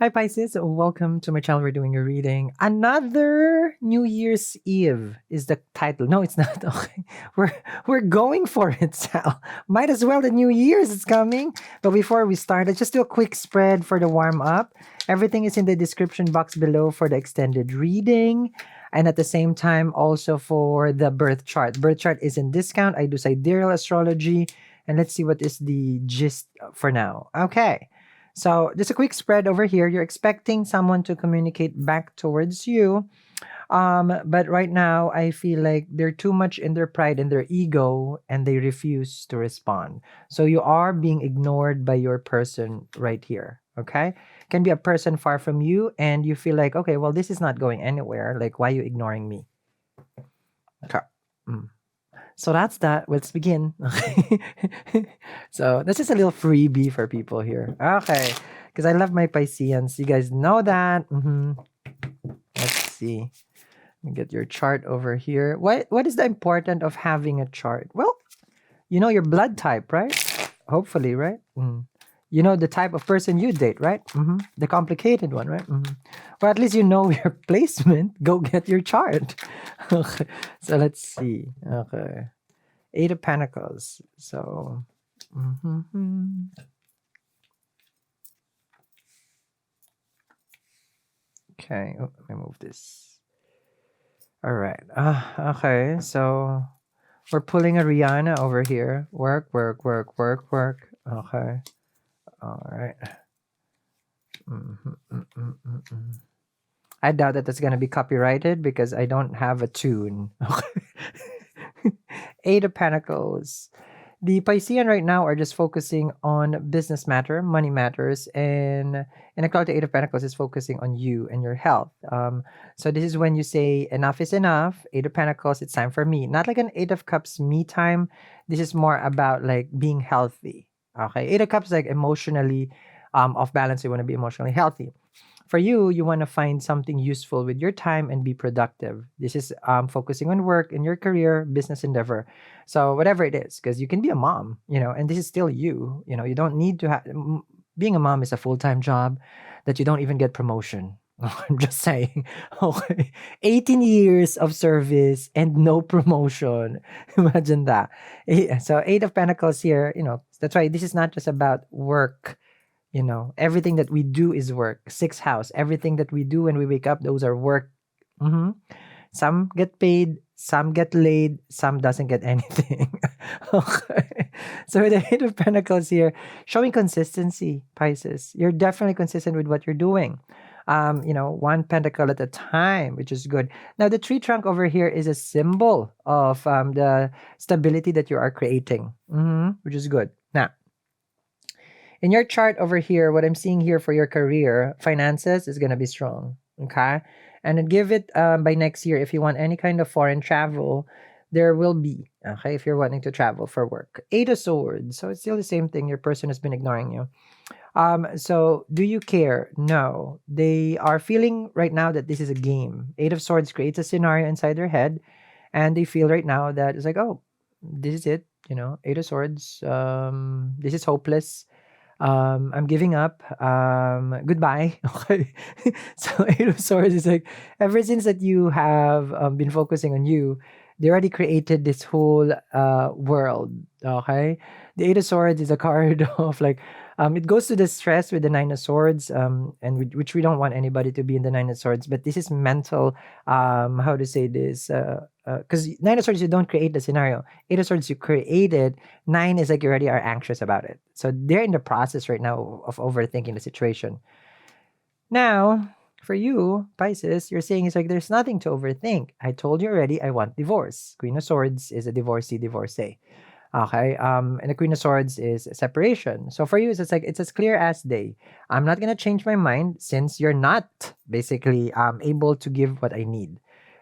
Hi Pisces, welcome to my channel. We're doing a reading. Another New Year's Eve is the title. No, it's not. Okay, we're going for it, Sal. Might as well. The New Year's is coming. But before we start, let's just do a quick spread for the warm up. Everything is in the description box below for the extended reading, and at the same time also for the birth chart. Birth chart is in discount. I do sidereal astrology, and let's see what is the gist for now. Okay. So just a quick spread over here. You're expecting someone to communicate back towards you. But right now I feel like they're too much in their pride and their ego and they refuse to respond. So you are being ignored by your person right here. Okay. Can be a person far from you and you feel like, okay, well, this is not going anywhere. Like, why are you ignoring me? Okay. Mm. So that's that. Let's begin. Okay. So that's just a little freebie for people here. Okay. Because I love my Pisceans. You guys know that. Let's see. Let me get your chart over here. What is the important of having a chart? Well, you know your blood type, right? Hopefully, right? You know the type of person you date, right? The complicated one, right? Or at least you know your placement. Go get your chart. Okay. So let's see. Okay. Eight of Pentacles. So, okay. Oh, let me move this. All right. Okay. So we're pulling a Rihanna over here. Work, work, work, work, work. Okay. All right. I doubt that that's gonna be copyrighted because I don't have a tune. Okay. Eight of Pentacles. The Piscean right now are just focusing on business matter, money matters, and the Eight of Pentacles is focusing on you and your health. So this is when you say enough is enough. Eight of Pentacles, it's time for me. Not like an Eight of Cups me time. This is more about like being healthy. Okay, Eight of Cups like emotionally off balance. You want to be emotionally healthy. For you, you want to find something useful with your time and be productive. This is focusing on work in your career, business endeavor. So whatever it is, because you can be a mom, and this is still you. You don't need to have. Being a mom is a full-time job that you don't even get promotion. I'm just saying. Okay. 18 years of service and no promotion. Imagine that. So Eight of Pentacles here, that's why this is not just about work. Everything that we do is work. Sixth house, everything that we do when we wake up, those are work. Some get paid, some get laid, some doesn't get anything. Okay. So with the Eight of Pentacles here, showing consistency, Pisces. You're definitely consistent with what you're doing. One pentacle at a time, which is good. Now, the tree trunk over here is a symbol of the stability that you are creating, which is good. Now, in your chart over here, what I'm seeing here for your career, finances is going to be strong. Okay. And then give it by next year, if you want any kind of foreign travel, there will be. Okay. If you're wanting to travel for work. Eight of Swords. So it's still the same thing. Your person has been ignoring you. So do you care? No. They are feeling right now that this is a game. Eight of Swords creates a scenario inside their head. And they feel right now that it's like, oh, this is it. Eight of Swords. This is hopeless. I'm giving up. Goodbye. Okay. So Eight of Swords is like, ever since that you have been focusing on you, they already created this whole world. Okay. The Eight of Swords is a card of like, it goes to the stress with the Nine of Swords, and which we don't want anybody to be in the Nine of Swords, but this is mental, how to say this, because Nine of Swords, you don't create the scenario. Eight of Swords, you create it. Nine is like you already are anxious about it. So they're in the process right now of overthinking the situation. Now, for you, Pisces, you're saying it's like there's nothing to overthink. I told you already, I want divorce. Queen of Swords is a divorcee. Okay. And the Queen of Swords is separation. So for you, it's like it's as clear as day. I'm not gonna change my mind since you're not basically able to give what I need.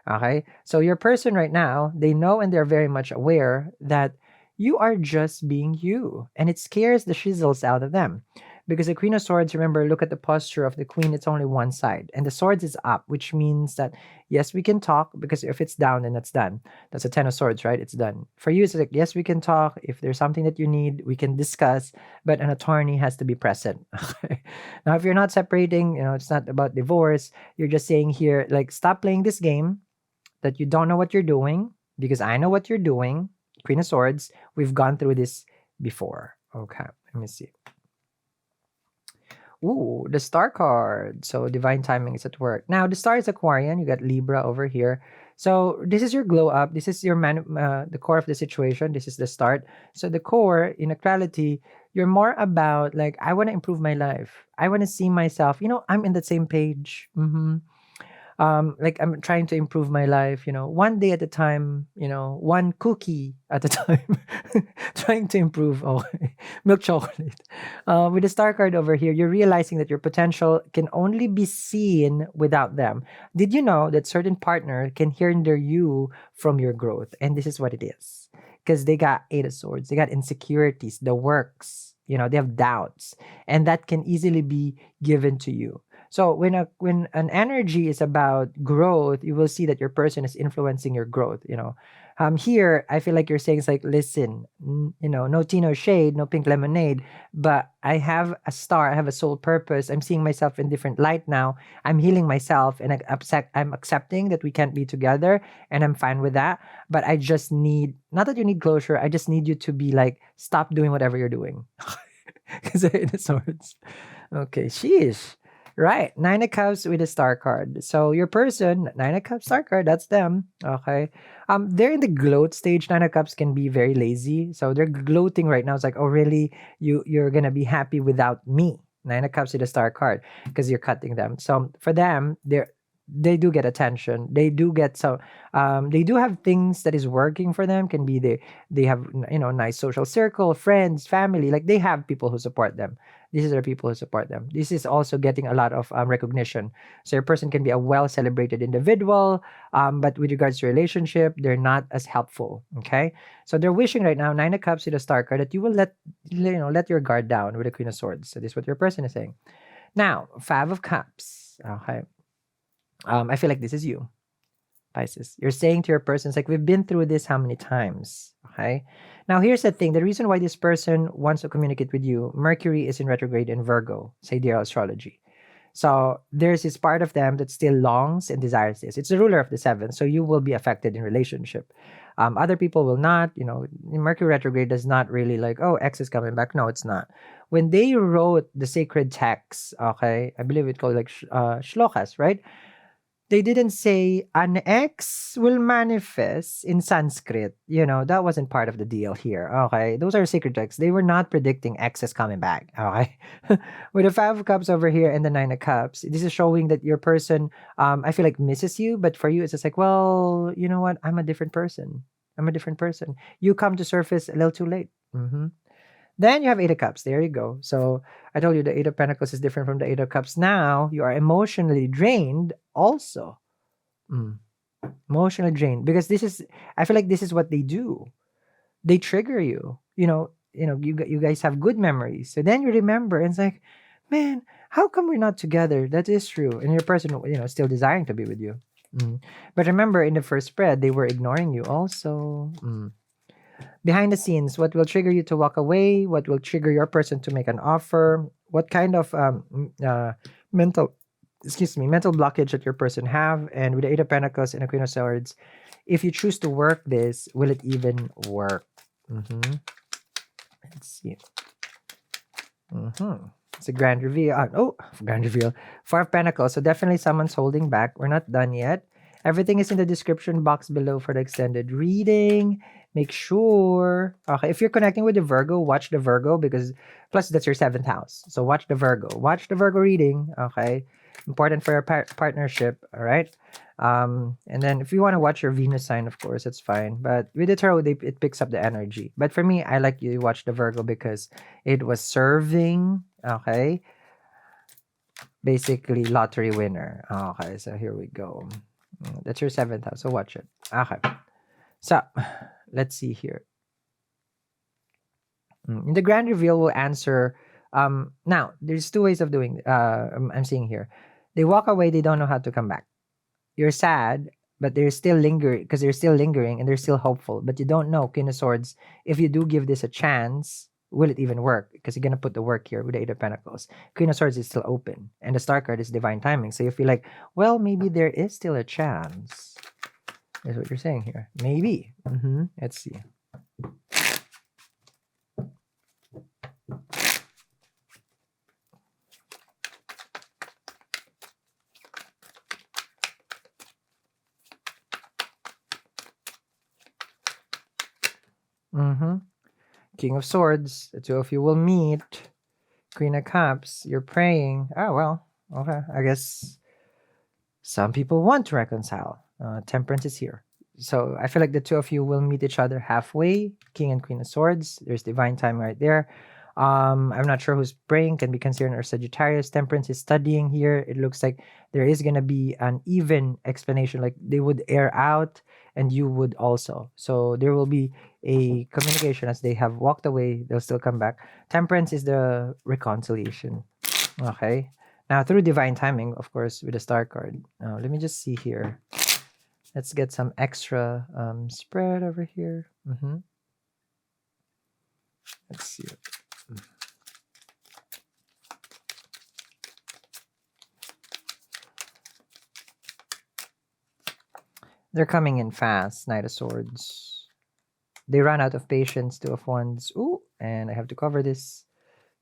Okay. So your person right now, they know and they're very much aware that you are just being you, and it scares the shizzles out of them Because the Queen of Swords, remember, look at the posture of the Queen, it's only one side. And the Swords is up, which means that, yes, we can talk, because if it's down, then that's done. That's a Ten of Swords, right? It's done. For you, it's like, yes, we can talk. If there's something that you need, we can discuss, but an attorney has to be present. Okay. Now, if you're not separating, it's not about divorce. You're just saying here, like, stop playing this game that you don't know what you're doing, because I know what you're doing. Queen of Swords, we've gone through this before. Okay, let me see. Ooh, the star card. So divine timing is at work. Now the star is Aquarian. You got Libra over here. So this is your glow up. This is your the core of the situation. This is the start. So the core, in actuality, you're more about like, I want to improve my life. I want to see myself. I'm in the same page. Like, I'm trying to improve my life, one day at a time, one cookie at a time. Trying to improve. Oh, milk chocolate. With the star card over here, you're realizing that your potential can only be seen without them. Did you know that certain partner can hinder you from your growth? And this is what it is, because they got Eight of Swords, they got insecurities, the works, they have doubts, and that can easily be given to you. So when an energy is about growth, you will see that your person is influencing your growth. Here I feel like you're saying, it's like, listen, no tea, no shade, no pink lemonade, but I have a star, I have a soul purpose. I'm seeing myself in different light now. I'm healing myself, and I'm accepting that we can't be together, and I'm fine with that. But I just need, not that you need closure. I just need you to be like, stop doing whatever you're doing. Because the swords. Okay, sheesh. Right. Nine of Cups with a star card. So your person, Nine of Cups star card, that's them. Okay. They're in the gloat stage. Nine of Cups can be very lazy. So they're gloating right now. It's like, oh really? You're gonna be happy without me. Nine of Cups with a star card, because you're cutting them. So for them, they do get attention. They do get, so they do have things that is working for them. Can be they have, nice social circle, friends, family. Like, they have people who support them. These are people who support them. This is also getting a lot of recognition. So your person can be a well celebrated individual, but with regards to relationship, they're not as helpful. Okay, so they're wishing right now, Nine of Cups with a star card, that you will let your guard down with the Queen of Swords. So this is what your person is saying. Now, Five of Cups. Okay, I feel like this is you, Pisces. You're saying to your person, it's like, we've been through this how many times? Okay. Now, here's the thing. The reason why this person wants to communicate with you, Mercury is in retrograde in Virgo, sidereal astrology. So there's this part of them that still longs and desires this. It's the ruler of the seven. So you will be affected in relationship. Other people will not. Mercury retrograde does not really like, oh, X is coming back. No, it's not. When they wrote the sacred texts, okay, I believe it's called like shlokas, right? They didn't say an X will manifest in Sanskrit. That wasn't part of the deal here. Okay. Those are sacred texts. They were not predicting X is coming back. Okay. With the Five of Cups over here and the Nine of Cups, this is showing that your person, I feel like, misses you. But for you, it's just like, well, you know what? I'm a different person. I'm a different person. You come to surface a little too late. Then you have Eight of Cups. There you go. So I told you the Eight of Pentacles is different from the Eight of Cups. Now you are emotionally drained also. Emotionally drained. Because I feel like this is what they do. They trigger you. You guys have good memories. So then you remember, and it's like, man, how come we're not together? That is true. And your person, still desiring to be with you. But remember, in the first spread, they were ignoring you also. Behind the scenes, what will trigger you to walk away? What will trigger your person to make an offer? What kind of mental blockage that your person have? And with the Eight of Pentacles and the Queen of Swords, if you choose to work this, will it even work? Let's see. It's a grand reveal. Grand reveal. Four of Pentacles. So definitely someone's holding back. We're not done yet. Everything is in the description box below for the extended reading. Make sure, okay, if you're connecting with the Virgo, watch the Virgo, because plus that's your 7th house. So watch the Virgo. Watch the Virgo reading, okay? Important for your partnership, all right? And then if you want to watch your Venus sign, of course, it's fine. But with the tarot, it picks up the energy. But for me, I like you to watch the Virgo because it was serving, okay? Basically, lottery winner. Okay, so here we go. That's your 7th house, so watch it. Okay. So, let's see here. In the grand reveal, we'll answer Now there's two ways of doing. I'm seeing here. They walk away. They don't know how to come back. You're sad, but they're still lingering because they're still lingering and they're still hopeful. But you don't know, Queen of Swords, if you do give this a chance, will it even work? Because you're gonna put the work here with the Eight of Pentacles. Queen of Swords is still open, and the Star card is divine timing. So you feel like, well, maybe there is still a chance. Is what you're saying here. Maybe. Let's see. King of Swords. The two of you will meet. Queen of Cups. You're praying. Oh well. Okay. I guess some people want to reconcile. Temperance is here. So I feel like the two of you will meet each other halfway. King and Queen of Swords. There's divine time right there. I'm not sure who's praying. Can be Cancerian or Sagittarius. Temperance is studying here. It looks like there is gonna be an even explanation. Like they would air out, and you would also. So there will be a communication as they have walked away. They'll still come back. Temperance is the reconciliation. Okay. Now through divine timing, of course, with the Star card. Now let me just see here. Let's get some extra spread over here. Let's see. They're coming in fast. Knight of Swords. They ran out of patience. Two of Wands. Ooh, and I have to cover this.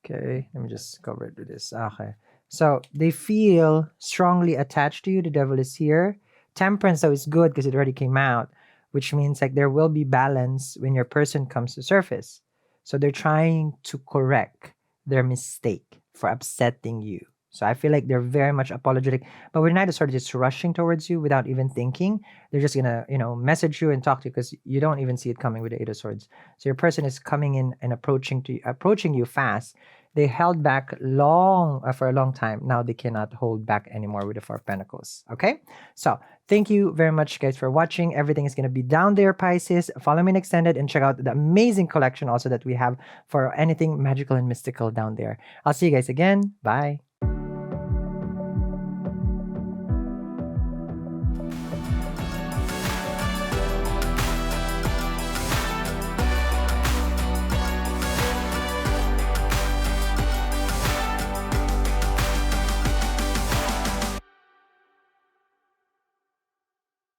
Okay, let me just cover it with this. Okay. So they feel strongly attached to you. The Devil is here. Temperance, though, is good because it already came out, which means like there will be balance when your person comes to surface. So they're trying to correct their mistake for upsetting you. So I feel like they're very much apologetic. But with Knight of Swords just rushing towards you without even thinking, they're just gonna, message you and talk to you because you don't even see it coming with the Eight of Swords. So your person is coming in and approaching you fast. They held back for a long time. Now they cannot hold back anymore with the Four of Pentacles. Okay? So thank you very much, guys, for watching. Everything is going to be down there, Pisces. Follow me in Extended and check out the amazing collection also that we have for anything magical and mystical down there. I'll see you guys again. Bye.